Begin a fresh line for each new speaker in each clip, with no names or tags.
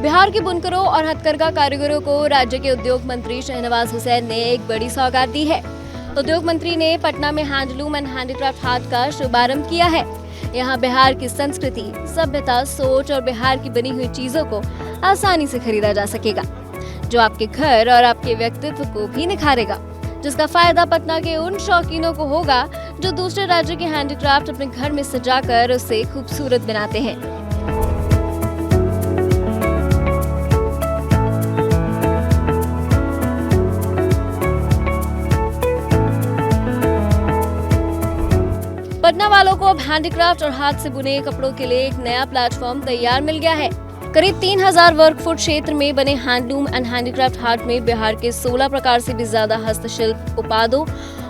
बिहार के बुनकरों और हथकरघा कारीगरों को राज्य के उद्योग मंत्री शहनवाज हुसैन ने एक बड़ी सौगात दी है। उद्योग मंत्री ने पटना में हैंडलूम एंड हैंडीक्राफ्ट हाट का शुभारंभ किया है। यहाँ बिहार की संस्कृति, सभ्यता, सोच और बिहार की बनी हुई चीजों को आसानी से खरीदा जा सकेगा, जो आपके घर और आपके व्यक्तित्व को भी निखारेगा, जिसका फायदा पटना के उन शौकीनों को होगा जो दूसरे राज्य के हैंडीक्राफ्ट अपने घर में सजाकर उसे खूबसूरत बनाते हैं। पटना वालों को अब हैंडीक्राफ्ट और हाथ से बुने कपड़ों के लिए एक नया प्लेटफॉर्म तैयार मिल गया है। करीब 3000 वर्ग फुट क्षेत्र में बने हैंडलूम एंड हैंडीक्राफ्ट हाट में बिहार के 16 प्रकार से भी ज्यादा हस्तशिल्प उत्पादों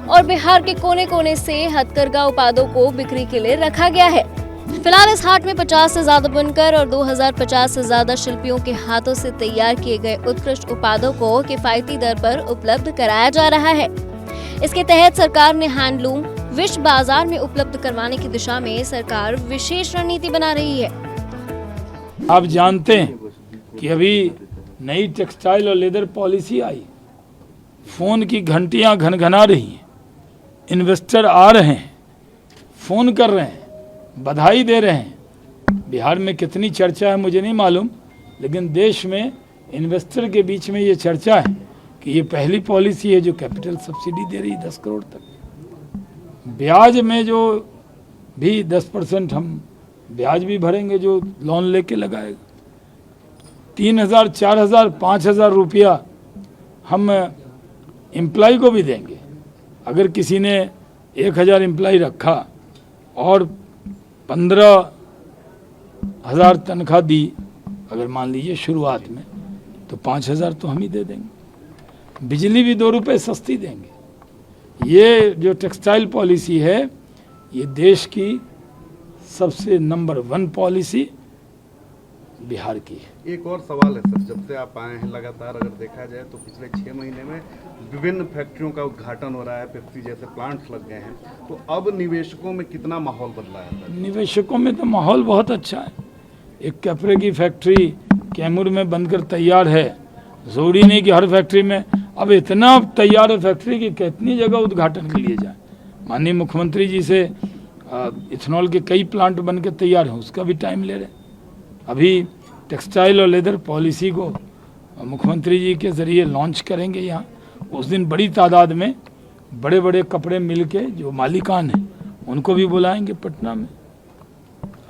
और बिहार के कोने कोने से हथकरघा उत्पादों को बिक्री के लिए रखा गया है। फिलहाल इस हाट में 50 से ज्यादा बुनकर और 2050 से ज्यादा शिल्पियों के हाथों से तैयार किए गए उत्कृष्ट उत्पादों को किफायती दर पर उपलब्ध कराया जा रहा है। इसके तहत सरकार ने हैंडलूम विश्व बाजार में उपलब्ध करवाने की दिशा में सरकार विशेष रणनीति बना रही है।
आप जानते हैं कि अभी नई टेक्सटाइल और लेदर पॉलिसी आई, फोन की घंटियां घनघना रही हैं, इन्वेस्टर आ रहे हैं, फोन कर रहे हैं, बधाई दे रहे हैं। बिहार में कितनी चर्चा है मुझे नहीं मालूम, लेकिन देश में इन्वेस्टर के बीच में ये चर्चा है कि ये पहली पॉलिसी है जो कैपिटल सब्सिडी दे रही है 10 करोड़ तक। ब्याज में जो भी 10% हम ब्याज भी भरेंगे जो लोन लेके लगाएगा। 3000, 4000, 5000 रुपया हम एम्प्लॉय को भी देंगे। अगर किसी ने 1000 एम्प्लॉय रखा और 15,000 तनख्वाह दी, अगर मान लीजिए शुरुआत में, तो 5000 तो हम ही दे देंगे। बिजली भी 2 रुपये सस्ती देंगे। ये जो टेक्सटाइल पॉलिसी है, ये देश की सबसे नंबर 1 पॉलिसी बिहार की है।
एक और सवाल है सर, जब से आप आए हैं लगातार अगर देखा जाए तो पिछले 6 महीने में विभिन्न फैक्ट्रियों का उद्घाटन हो रहा है, पेप्सी जैसे प्लांट्स लग गए हैं, तो अब निवेशकों में कितना माहौल बदला है?
निवेशकों में तो माहौल बहुत अच्छा है। एक कपड़े की फैक्ट्री कैमूर में बनकर तैयार है। जरूरी नहीं कि हर फैक्ट्री में, अब इतना तैयार है फैक्ट्री की कितनी जगह उद्घाटन के लिए जाए। माननीय मुख्यमंत्री जी से इथेनॉल के कई प्लांट बनकर तैयार हैं, उसका भी टाइम ले रहे हैं। अभी टेक्सटाइल और लेदर पॉलिसी को मुख्यमंत्री जी के ज़रिए लॉन्च करेंगे यहाँ। उस दिन बड़ी तादाद में बड़े बड़े कपड़े मिल के जो मालिकान हैं उनको भी बुलाएंगे पटना में।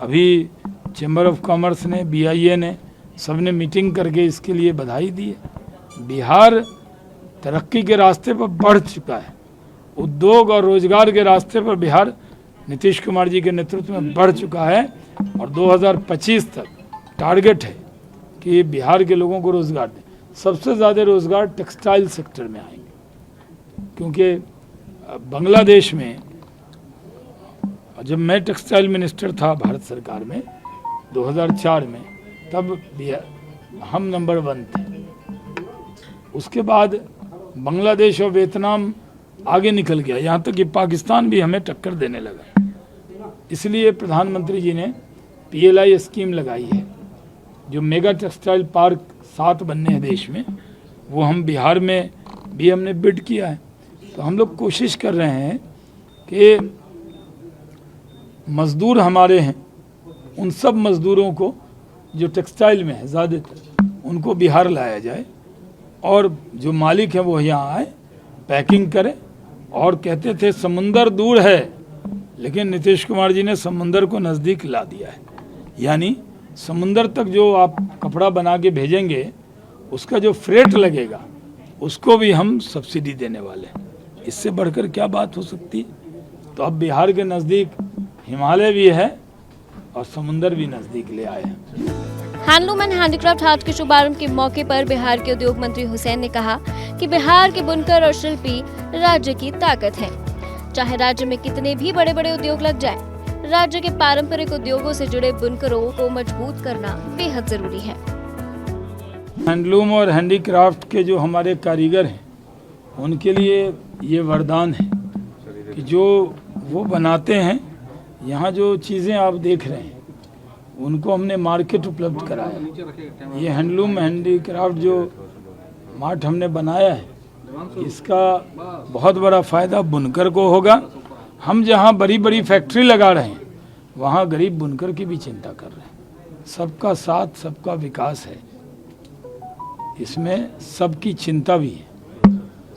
अभी चैम्बर ऑफ कॉमर्स ने, BIA ने, सब ने मीटिंग करके इसके लिए बधाई दी है। बिहार तरक्की के रास्ते पर बढ़ चुका है। उद्योग और रोजगार के रास्ते पर बिहार नीतीश कुमार जी के नेतृत्व में बढ़ चुका है और 2025 तक टारगेट है कि बिहार के लोगों को रोजगार दें। सबसे ज़्यादा रोजगार टेक्सटाइल सेक्टर में आएंगे, क्योंकि बांग्लादेश में जब मैं टेक्सटाइल मिनिस्टर था भारत सरकार में 2004 में, तब हम नंबर 1 थे। उसके बाद बांग्लादेश और वियतनाम आगे निकल गया, यहाँ तक कि पाकिस्तान भी हमें टक्कर देने लगा। इसलिए प्रधानमंत्री जी ने PLI स्कीम लगाई है, जो मेगा टेक्सटाइल पार्क 7 बनने हैं देश में, वो हम बिहार में भी हमने बिड किया है। तो हम लोग कोशिश कर रहे हैं कि मज़दूर हमारे हैं, उन सब मज़दूरों को जो टेक्सटाइल में है ज़्यादातर, उनको बिहार लाया जाए और जो मालिक है वो यहाँ आए, पैकिंग करें। और कहते थे समुंदर दूर है, लेकिन नीतीश कुमार जी ने समुंदर को नज़दीक ला दिया है। यानी समुंदर तक जो आप कपड़ा बना के भेजेंगे, उसका जो फ्रेट लगेगा उसको भी हम सब्सिडी देने वाले हैं। इससे बढ़कर क्या बात हो सकती है। तो अब बिहार के नज़दीक हिमालय भी है और समुंदर भी नज़दीक ले आए हैं।
हैंडलूम एंड हैंडीक्राफ्ट हाट के शुभारंभ के मौके पर बिहार के उद्योग मंत्री हुसैन ने कहा कि बिहार के बुनकर और शिल्पी राज्य की ताकत है। चाहे राज्य में कितने भी बड़े बड़े उद्योग लग जाएं, राज्य के पारंपरिक उद्योगों से जुड़े बुनकरों को मजबूत करना बेहद जरूरी है।
हैंडलूम और हैंडीक्राफ्ट के जो हमारे कारीगर हैं, उनके लिए ये वरदान है कि जो वो बनाते हैं, यहाँ जो चीज़ें आप देख रहे हैं उनको हमने मार्केट उपलब्ध कराया। ये हैंडलूम हैंडीक्राफ्ट जो मार्ट हमने बनाया है, इसका बहुत बड़ा फायदा बुनकर को होगा। हम जहाँ बड़ी बड़ी फैक्ट्री लगा रहे हैं, वहाँ गरीब बुनकर की भी चिंता कर रहे हैं। सबका साथ, सबका विकास है, इसमें सबकी चिंता भी है,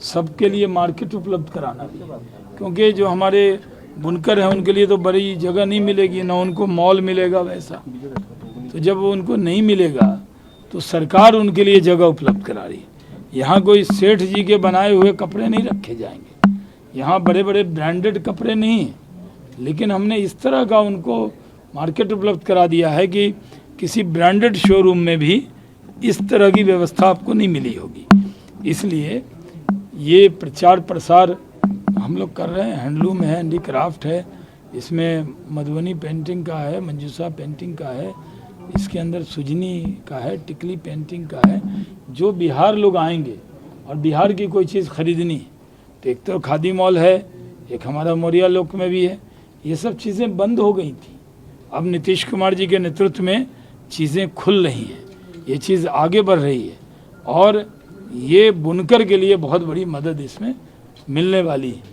सबके लिए मार्केट उपलब्ध कराना भी है। क्योंकि जो हमारे बुनकर हैं उनके लिए तो बड़ी जगह नहीं मिलेगी, ना उनको मॉल मिलेगा वैसा। तो जब वो उनको नहीं मिलेगा तो सरकार उनके लिए जगह उपलब्ध करा रही है। यहाँ कोई सेठ जी के बनाए हुए कपड़े नहीं रखे जाएंगे, यहाँ बड़े बड़े ब्रांडेड कपड़े नहीं हैं, लेकिन हमने इस तरह का उनको मार्केट उपलब्ध करा दिया है कि किसी ब्रांडेड शोरूम में भी इस तरह की व्यवस्था आपको नहीं मिली होगी। इसलिए ये प्रचार प्रसार हम लोग कर रहे हैं। हैंडलूम है, हैंडीक्राफ्ट है, इसमें मधुबनी पेंटिंग का है, मंजूसा पेंटिंग का है, इसके अंदर सुजनी का है, टिकली पेंटिंग का है। जो बिहार लोग आएंगे और बिहार की कोई चीज़ खरीदनी है तो एक तो खादी मॉल है, एक हमारा मोरिया लोक में भी है। ये सब चीज़ें बंद हो गई थी, अब नीतीश कुमार जी के नेतृत्व में चीज़ें खुल रही हैं, ये चीज़ आगे बढ़ रही है और ये बुनकर के लिए बहुत बड़ी मदद इसमें मिलने वाली है।